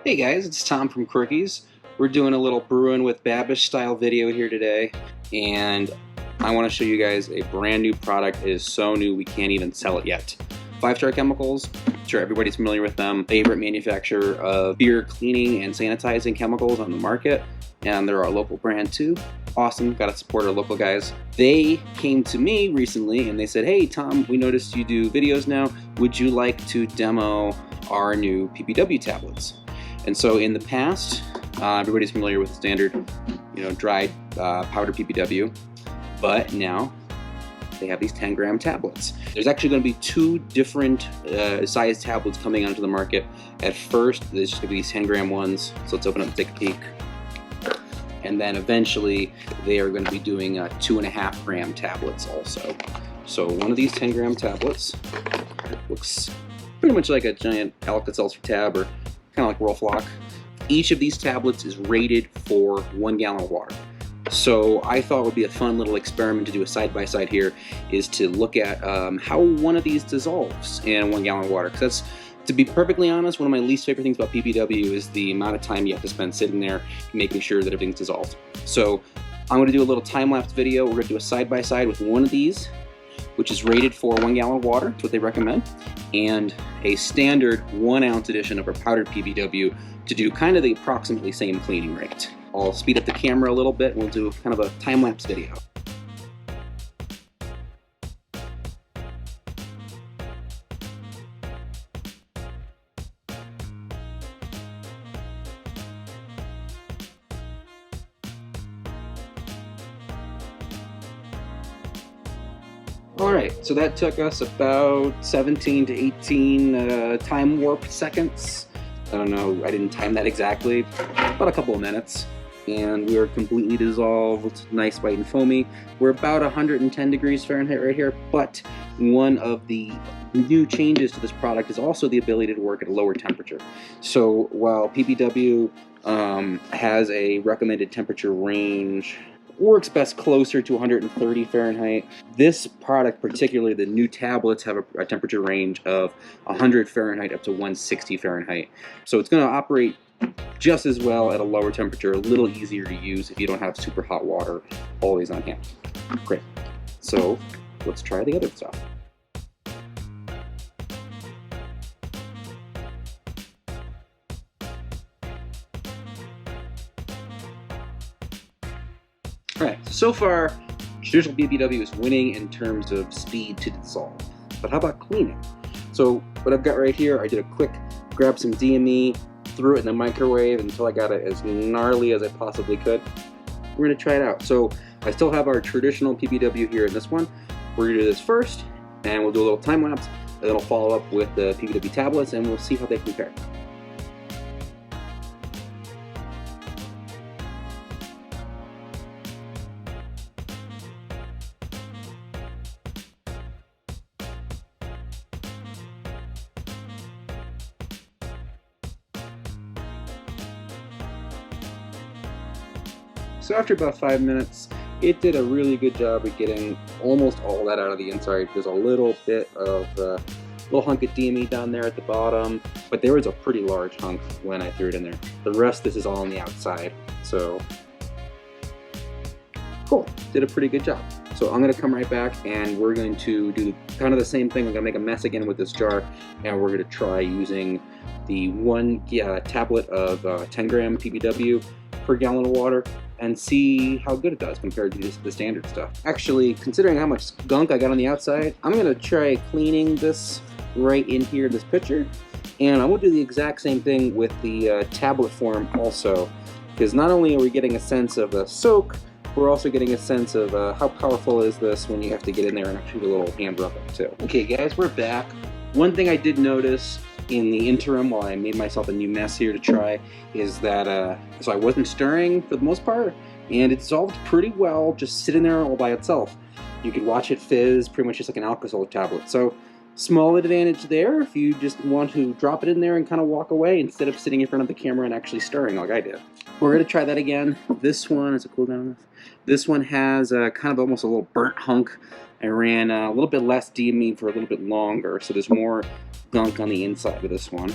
Hey guys, it's Tom from Quirky's. We're doing a little brewing with Babish style video here today, and I want to show you guys a brand new product. It is so new we can't even sell it yet. 5-Star Chemicals, I'm sure everybody's familiar with them. Favorite manufacturer of beer cleaning and sanitizing chemicals on the market, and they're our local brand too. Awesome, gotta support our local guys. They came to me recently and they said, hey Tom, we noticed you do videos now. Would you like to demo our new PBW tablets? And so in the past, everybody's familiar with the standard, dried powder PBW, but now they have these 10-gram tablets. There's actually going to be two different size tablets coming onto the market. At first, there's just going to be these 10-gram ones, so let's open up and take a peek. And then eventually, they are going to be doing 2.5-gram tablets also. So one of these 10-gram tablets looks pretty much like a giant Alka-Seltzer tab, or kind of like Rolflock. Each of these tablets is rated for 1 gallon of water. So I thought it would be a fun little experiment to do a side-by-side here, is to look at how one of these dissolves in 1 gallon of water. Because that's, to be perfectly honest, one of my least favorite things about PBW is the amount of time you have to spend sitting there making sure that everything's dissolved. So I'm going to do a little time-lapse video. We're going to do a side-by-side with one of these, which is rated for 1 gallon of water. That's what they recommend. And a standard 1 ounce edition of our powdered PBW to do kind of the approximately same cleaning rate. I'll speed up the camera a little bit and we'll do kind of a time-lapse video. Alright, so that took us about 17 to 18 time warp seconds. I don't know, I didn't time that exactly, about a couple of minutes. And we are completely dissolved, nice white and foamy. We're about 110 degrees Fahrenheit right here, but one of the new changes to this product is also the ability to work at a lower temperature. So while PBW has a recommended temperature range, works best closer to 130 Fahrenheit. This product, particularly the new tablets, have a temperature range of 100 Fahrenheit up to 160 Fahrenheit. So it's going to operate just as well at a lower temperature, a little easier to use if you don't have super hot water always on hand. Great. So let's try the other stuff. Alright, so far, traditional PBW is winning in terms of speed to dissolve. But how about cleaning? So what I've got right here, I did a quick grab some DME, threw it in the microwave until I got it as gnarly as I possibly could. We're going to try it out. So I still have our traditional PBW here in this one. We're going to do this first, and we'll do a little time lapse, and then I'll follow up with the PBW tablets, and we'll see how they compare. So after about 5 minutes, it did a really good job of getting almost all that out of the inside. There's a little bit of little hunk of DME down there at the bottom, but there was a pretty large hunk when I threw it in there. The rest, this is all on the outside. So cool, did a pretty good job. So I'm gonna come right back and we're going to do kind of the same thing. I'm gonna make a mess again with this jar, and we're gonna try using the one tablet of 10-gram PBW per gallon of water and see how good it does compared to just the standard stuff. Actually, considering how much gunk I got on the outside, I'm gonna try cleaning this right in here in this pitcher, and I'm gonna do the exact same thing with the tablet form also, because not only are we getting a sense of the soak, we're also getting a sense of how powerful is this when you have to get in there and actually do a little hand rubbing too. Okay guys, we're back. One thing I did notice in the interim while I made myself a new mess here to try is that so I wasn't stirring for the most part, and it dissolved pretty well just sitting there all by itself. You could watch it fizz pretty much just like an Alka-Seltzer tablet. So small advantage there if you just want to drop it in there and kind of walk away instead of sitting in front of the camera and actually stirring like I did. We're going to try that again. This one is a cool down. This one has kind of almost a little burnt hunk. I ran a little bit less DME for a little bit longer, so there's more gunk on the inside of this one.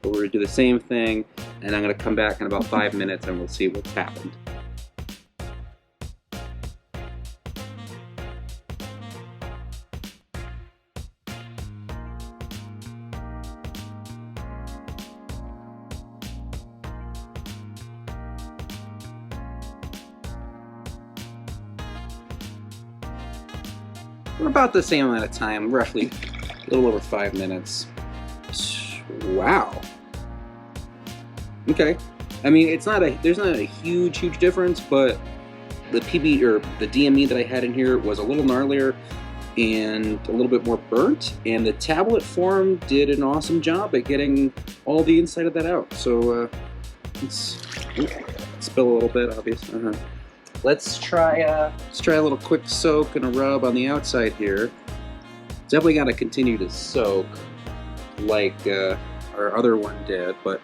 but we're gonna do the same thing, and I'm gonna come back in about 5 minutes and we'll see what's happened. We're about the same amount of time, roughly a little over 5 minutes. Wow. Okay. I mean, there's not a huge difference, but the the DME that I had in here was a little gnarlier and a little bit more burnt, and the tablet form did an awesome job at getting all the inside of that out. So let's spill a little bit, obviously. Let's try a little quick soak and a rub on the outside here. Definitely got to continue to soak like our other one did, but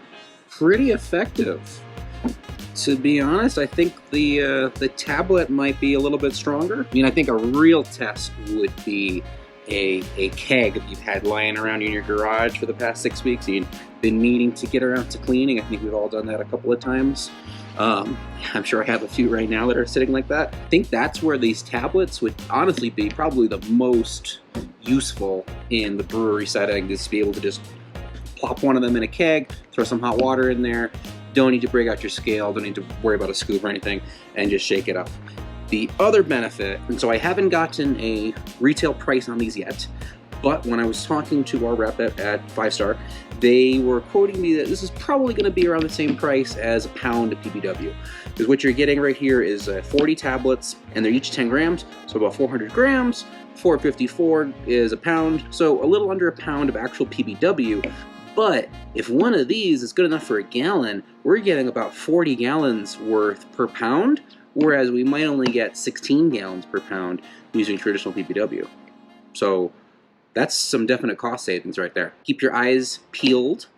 pretty effective. To be honest, I think the tablet might be a little bit stronger. I mean, I think a real test would be a keg that you've had lying around in your garage for the past 6 weeks. You've been needing to get around to cleaning. I think we've all done that a couple of times. I'm sure I have a few right now that are sitting like that. I think that's where these tablets would honestly be probably the most useful in the brewery setting, is to be able to just plop one of them in a keg, throw some hot water in there, don't need to break out your scale, don't need to worry about a scoop or anything, and just shake it up. The other benefit, and so I haven't gotten a retail price on these yet, but when I was talking to our rep at 5 Star, they were quoting me that this is probably going to be around the same price as a pound of PBW. Because what you're getting right here is 40 tablets, and they're each 10 grams, so about 400 grams. 454 is a pound, so a little under a pound of actual PBW. But if one of these is good enough for a gallon, we're getting about 40 gallons worth per pound, whereas we might only get 16 gallons per pound using traditional PBW. So that's some definite cost savings right there. Keep your eyes peeled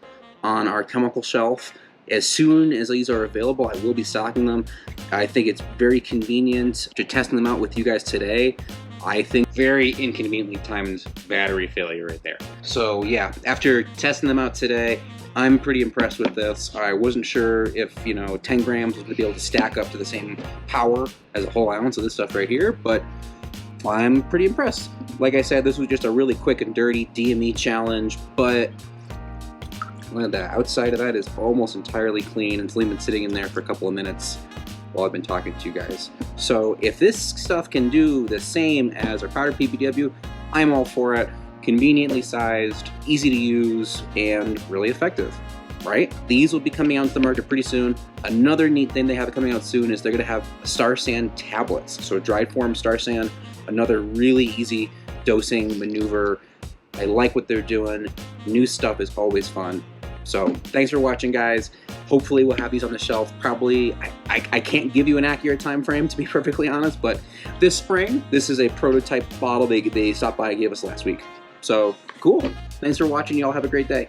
on our chemical shelf. As soon as these are available, I will be stocking them. I think it's very convenient. After testing them out with you guys today, I think very inconveniently timed battery failure right there. So yeah, after testing them out today, I'm pretty impressed with this. I wasn't sure if, 10 grams was gonna be able to stack up to the same power as a whole ounce of this stuff right here, but I'm pretty impressed. Like I said, this was just a really quick and dirty DME challenge, but the outside of that is almost entirely clean, and it's only been sitting in there for a couple of minutes while I've been talking to you guys. So if this stuff can do the same as our powder PBW, I'm all for it. Conveniently sized, easy to use, and really effective, right? These will be coming out into the market pretty soon. Another neat thing they have coming out soon is they're gonna have Star San tablets. So dried form Star San, another really easy dosing maneuver. I like what they're doing. New stuff is always fun. So thanks for watching, guys. Hopefully we'll have these on the shelf. Probably, I can't give you an accurate time frame, to be perfectly honest, but this spring, this is a prototype bottle they stopped by and gave us last week. So cool. Thanks for watching. Y'all have a great day.